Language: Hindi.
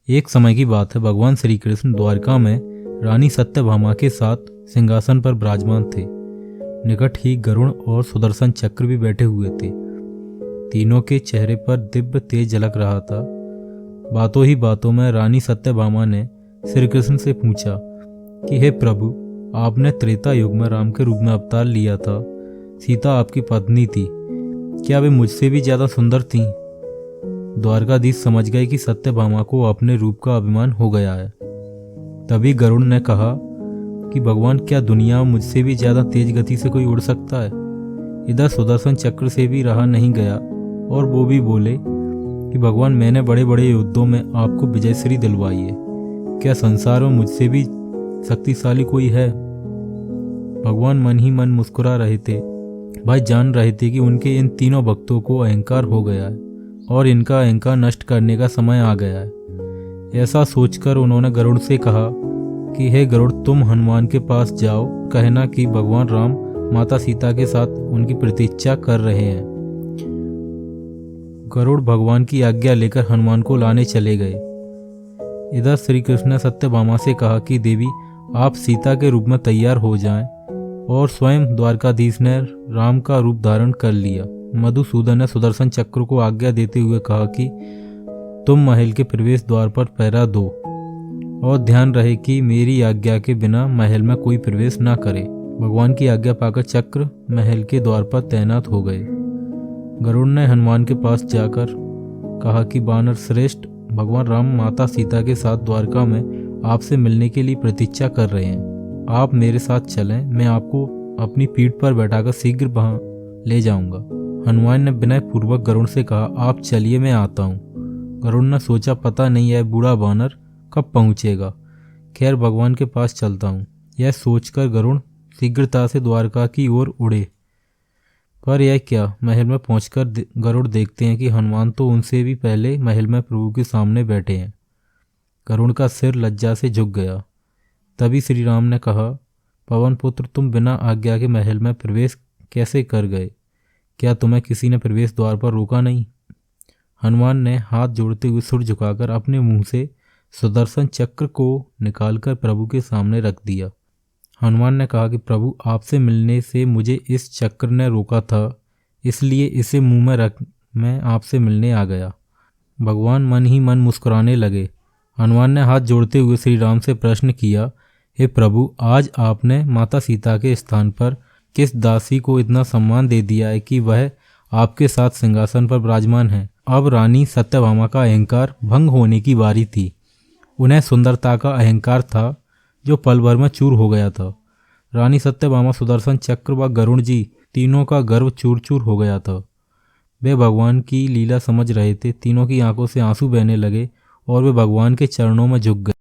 एक समय की बात है, भगवान श्री कृष्ण द्वारका में रानी सत्यभामा के साथ सिंहासन पर विराजमान थे। निकट ही गरुड़ और सुदर्शन चक्र भी बैठे हुए थे। तीनों के चेहरे पर दिव्य तेज झलक रहा था। बातों ही बातों में रानी सत्यभामा ने श्री कृष्ण से पूछा कि हे प्रभु, आपने त्रेता युग में राम के रूप में अवतार लिया था। सीता आपकी पत्नी थी, क्या वे मुझसे भी ज्यादा सुंदर थीं? द्वारकाधीश समझ गए कि सत्यभामा को अपने रूप का अभिमान हो गया है। तभी गरुड़ ने कहा कि भगवान, क्या दुनिया में मुझसे भी ज्यादा तेज गति से कोई उड़ सकता है? इधर सुदर्शन चक्र से भी रहा नहीं गया और वो भी बोले कि भगवान, मैंने बड़े बड़े युद्धों में आपको विजयश्री दिलवाई है, क्या संसार में मुझसे भी शक्तिशाली कोई है? भगवान मन ही मन मुस्कुरा रहे थे। भाई जान रहे थे कि उनके इन तीनों भक्तों को अहंकार हो गया है और इनका अहंकार नष्ट करने का समय आ गया है। ऐसा सोचकर उन्होंने गरुड़ से कहा कि हे गरुड़, तुम हनुमान के पास जाओ, कहना कि भगवान राम माता सीता के साथ उनकी प्रतीक्षा कर रहे हैं। गरुड़ भगवान की आज्ञा लेकर हनुमान को लाने चले गए। इधर श्री कृष्ण ने सत्यभामा से कहा कि देवी, आप सीता के रूप में तैयार हो जाएं, और स्वयं द्वारकाधीश ने राम का रूप धारण कर लिया। मधुसूदन ने सुदर्शन चक्र को आज्ञा देते हुए कहा कि तुम महल के प्रवेश द्वार पर पहरा दो और ध्यान रहे कि मेरी आज्ञा के बिना महल में कोई प्रवेश ना करे। भगवान की आज्ञा पाकर चक्र महल के द्वार पर तैनात हो गए। गरुड़ ने हनुमान के पास जाकर कहा कि वानर श्रेष्ठ, भगवान राम माता सीता के साथ द्वारका में आपसे मिलने के लिए प्रतीक्षा कर रहे हैं। आप मेरे साथ चलें, मैं आपको अपनी पीठ पर बैठाकर शीघ्र वहां ले जाऊंगा। हनुमान ने विनय पूर्वक गरुड़ से कहा, आप चलिए, मैं आता हूँ। गरुड़ ने सोचा, पता नहीं है बूढ़ा वानर कब पहुंचेगा, खैर भगवान के पास चलता हूँ। यह सोचकर गरुड़ शीघ्रता से द्वारका की ओर उड़े। पर यह क्या, महल में पहुंचकर गरुड़ देखते हैं कि हनुमान तो उनसे भी पहले महल में प्रभु के सामने बैठे हैं। गरुड़ का सिर लज्जा से झुक गया। तभी श्री राम ने कहा, पवन पुत्र, तुम बिना आज्ञा के महल में प्रवेश कैसे कर गए? क्या तुम्हें किसी ने प्रवेश द्वार पर रोका नहीं? हनुमान ने हाथ जोड़ते हुए सिर झुकाकर अपने मुंह से सुदर्शन चक्र को निकालकर प्रभु के सामने रख दिया। हनुमान ने कहा कि प्रभु, आपसे मिलने से मुझे इस चक्र ने रोका था, इसलिए इसे मुंह में रख मैं आपसे मिलने आ गया। भगवान मन ही मन मुस्कुराने लगे। हनुमान ने हाथ जोड़ते हुए श्री राम से प्रश्न किया, हे प्रभु, आज आपने माता सीता के स्थान पर किस दासी को इतना सम्मान दे दिया है कि वह आपके साथ सिंहासन पर विराजमान है? अब रानी सत्यभामा का अहंकार भंग होने की बारी थी। उन्हें सुंदरता का अहंकार था जो पल भर में चूर हो गया था। रानी सत्यभामा, सुदर्शन चक्र व गरुड़ जी तीनों का गर्व चूर चूर हो गया था। वे भगवान की लीला समझ रहे थे। तीनों की आंखों से आंसू बहने लगे और वे भगवान के चरणों में झुक गए।